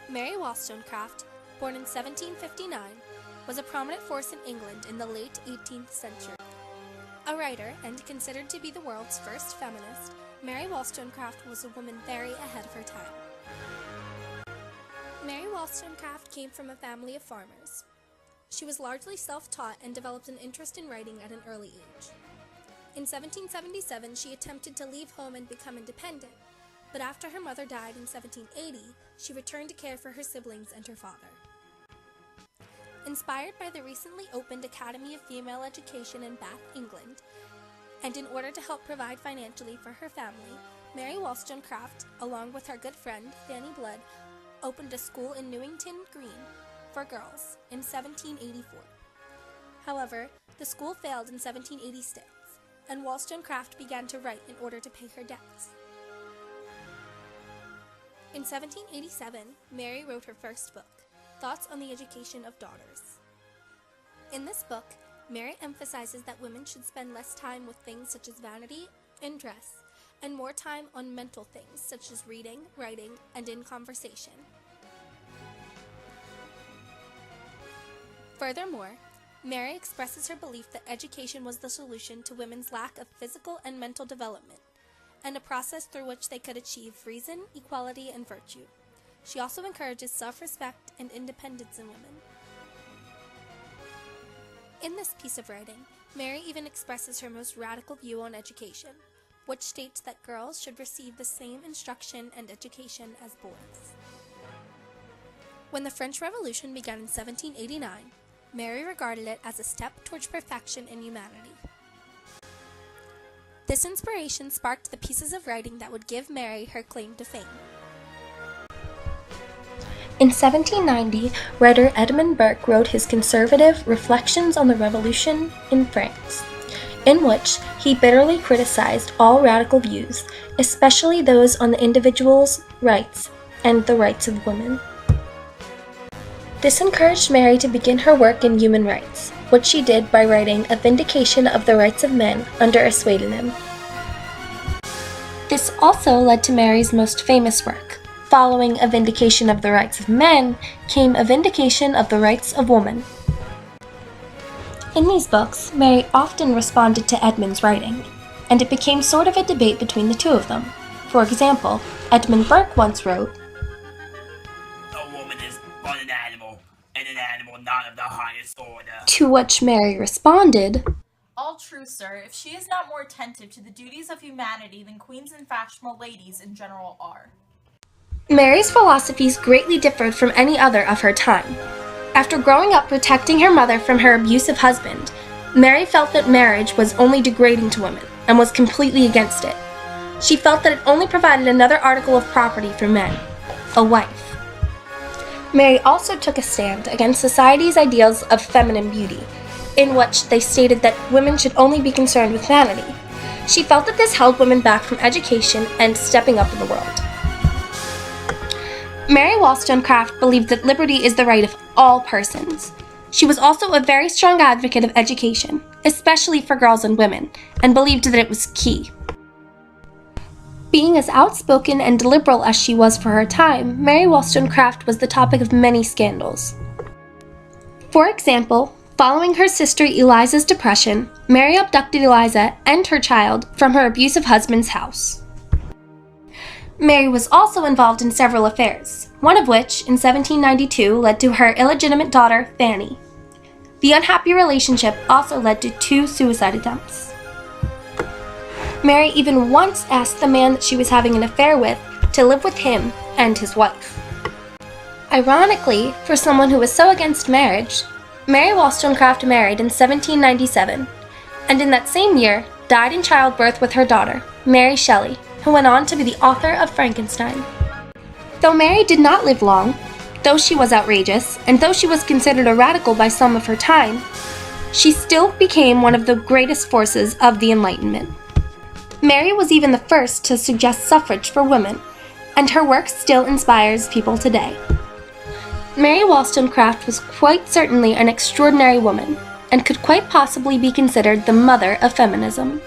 Mary Wollstonecraft, born in 1759, was a prominent force in England in the late 18th century. A writer and considered to be the world's first feminist, Mary Wollstonecraft was a woman very ahead of her time. Mary Wollstonecraft came from a family of farmers. She was largely self-taught and developed an interest in writing at an early age. In 1777, she attempted to leave home and become independent, but after her mother died in 1780, she returned to care for her siblings and her father. Inspired by the recently opened Academy of Female Education in Bath, England, and in order to help provide financially for her family, Mary Wollstonecraft, along with her good friend, Fanny Blood, opened a school in Newington Green for girls in 1784. However, the school failed in 1786, and Wollstonecraft began to write in order to pay her debts. In 1787, Mary wrote her first book, Thoughts on the Education of Daughters. In this book, Mary emphasizes that women should spend less time with things such as vanity and dress, and more time on mental things such as reading, writing, and in conversation. Furthermore, Mary expresses her belief that education was the solution to women's lack of physical and mental development, and a process through which they could achieve reason, equality, and virtue. She also encourages self-respect and independence in women. In this piece of writing, Mary even expresses her most radical view on education, which states that girls should receive the same instruction and education as boys. When the French Revolution began in 1789, Mary regarded it as a step towards perfection in humanity. This inspiration sparked the pieces of writing that would give Mary her claim to fame. In 1790, writer Edmund Burke wrote his conservative Reflections on the Revolution in France, in which he bitterly criticized all radical views, especially those on the individual's rights and the rights of women. This encouraged Mary to begin her work in human rights, which she did by writing A Vindication of the Rights of Men under a pseudonym. This also led to Mary's most famous work. Following A Vindication of the Rights of Men came A Vindication of the Rights of Woman. In these books, Mary often responded to Edmund's writing, and it became sort of a debate between the two of them. For example, Edmund Burke once wrote, "A woman is but an animal, and an animal not of the highest order." To which Mary responded, "All true, sir, if she is not more attentive to the duties of humanity than queens and fashionable ladies in general are." Mary's philosophies greatly differed from any other of her time. After growing up protecting her mother from her abusive husband, Mary felt that marriage was only degrading to women and was completely against it. She felt that it only provided another article of property for men, a wife. Mary also took a stand against society's ideals of feminine beauty, in which they stated that women should only be concerned with vanity. She felt that this held women back from education and stepping up in the world. Mary Wollstonecraft believed that liberty is the right of all persons. She was also a very strong advocate of education, especially for girls and women, and believed that it was key. Being as outspoken and liberal as she was for her time, Mary Wollstonecraft was the topic of many scandals. For example, following her sister Eliza's depression, Mary abducted Eliza and her child from her abusive husband's house. Mary was also involved in several affairs, one of which, in 1792, led to her illegitimate daughter, Fanny. The unhappy relationship also led to 2 suicide attempts. Mary even once asked the man that she was having an affair with to live with him and his wife. Ironically, for someone who was so against marriage, Mary Wollstonecraft married in 1797, and in that same year died in childbirth with her daughter, Mary Shelley, who went on to be the author of Frankenstein. Though Mary did not live long, though she was outrageous, and though she was considered a radical by some of her time, she still became one of the greatest forces of the Enlightenment. Mary was even the first to suggest suffrage for women, and her work still inspires people today. Mary Wollstonecraft was quite certainly an extraordinary woman, and could quite possibly be considered the mother of feminism.